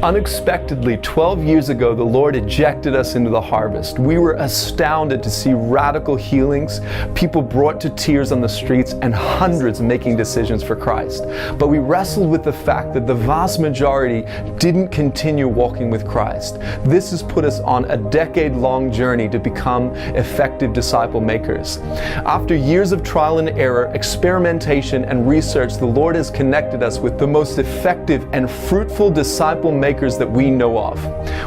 Unexpectedly, 12 years ago, the Lord ejected us into the harvest. We were astounded to see radical healings, people brought to tears on the streets, and hundreds making decisions for Christ. But we wrestled with the fact that the vast majority didn't continue walking with Christ. This has put us on a decade-long journey to become effective disciple makers. After years of trial and error, experimentation, and research, the Lord has connected us with the most effective and fruitful disciple makers that we know of.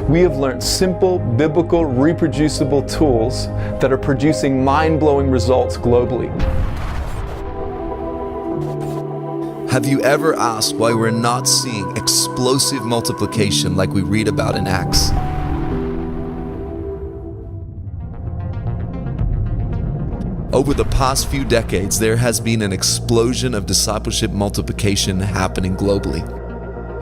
We have learned simple, biblical, reproducible tools that are producing mind-blowing results globally. Have you ever asked why we're not seeing explosive multiplication like we read about in Acts? Over the past few decades, there has been an explosion of discipleship multiplication happening globally.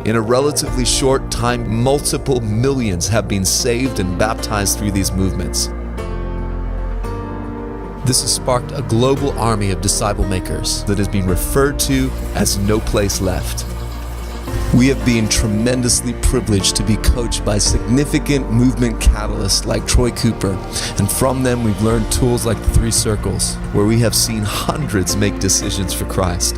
In a relatively short time, multiple millions have been saved and baptized through these movements. This has sparked a global army of disciple makers that has been referred to as No Place Left. We have been tremendously privileged to be coached by significant movement catalysts like Troy Cooper, and from them we've learned tools like the 3 Circles, where we have seen hundreds make decisions for Christ.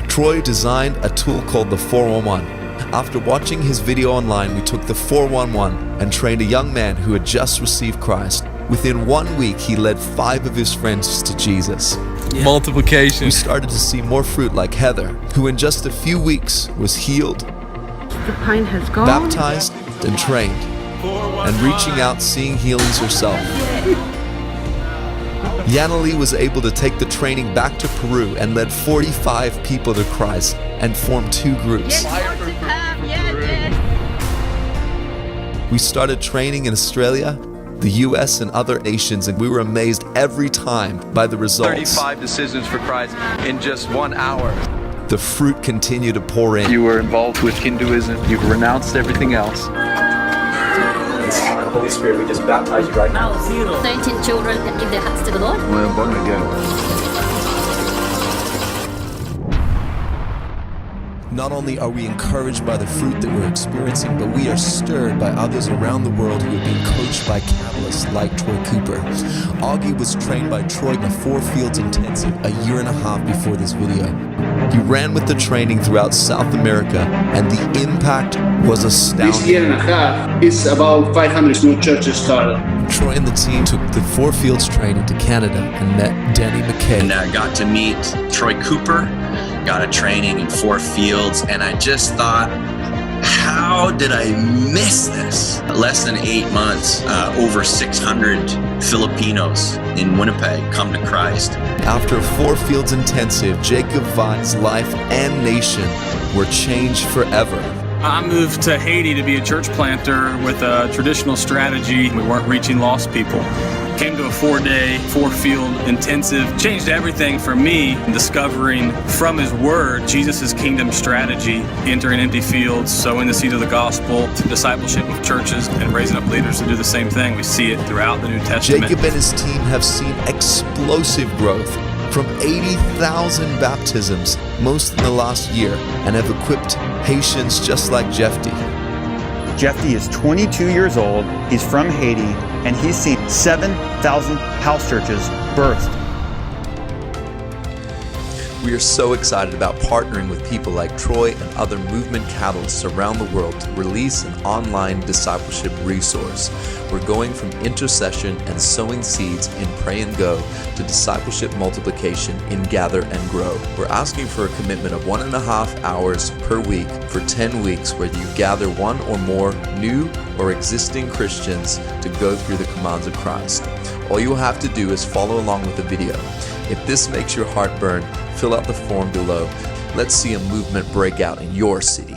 Troy designed a tool called the 411. After watching his video online, we took the 411 and trained a young man who had just received Christ. Within 1 week, he led 5 of his friends to Jesus. Multiplication. We started to see more fruit like Heather, who in just a few weeks was healed, The pine has gone. baptized, and trained, and reaching out, seeing healings herself. Yanali was able to take the training back to Peru and led 45 people to Christ and formed 2 groups. We started training in Australia, the US, and other nations, and we were amazed every time by the results. 35 decisions for Christ in just 1 hour. The fruit continued to pour in. You were involved with Hinduism. You've renounced everything else. Holy Spirit, we just baptize you right now. 13 children that give their hearts to the Lord. Well, born again. Not only are we encouraged by the fruit that we're experiencing, but we are stirred by others around the world who have been coached by catalysts like Troy Cooper. Augie was trained by Troy in a 4 Fields intensive a year and a half before this video. He ran with the training throughout South America, and the impact was astounding. This year and a half is about 500 new churches started. Troy and the team took the 4 Fields training to Canada and met Danny McKay. And got to meet Troy Cooper, got a training in 4 Fields, and I just thought, how did I miss this? Less than 8 months, over 600 Filipinos in Winnipeg come to Christ. After a 4 Fields intensive, Jacob Vine's life and nation were changed forever. I moved to Haiti to be a church planter with a traditional strategy. We weren't reaching lost people. Came to a 4-day, 4-field intensive, changed everything for me, discovering from His Word, Jesus' kingdom strategy, entering empty fields, sowing the seed of the gospel, discipleship of churches, and raising up leaders to do the same thing. We see it throughout the New Testament. Jacob and his team have seen explosive growth from 80,000 baptisms, most in the last year, and have equipped Haitians just like Jeffy. Jeffy is 22 years old, he's from Haiti, and he's seen 7,000 house churches birthed. We are so excited about partnering with people like Troy and other movement catalysts around the world to release an online discipleship resource. We're going from intercession and sowing seeds in Pray and Go to discipleship multiplication in Gather and Grow. We're asking for a commitment of 1.5 hours per week for 10 weeks, where you gather 1 or more new or existing Christians to go through the commands of Christ. All you will have to do is follow along with the video. If this makes your heart burn, fill out the form below. Let's see a movement break out in your city.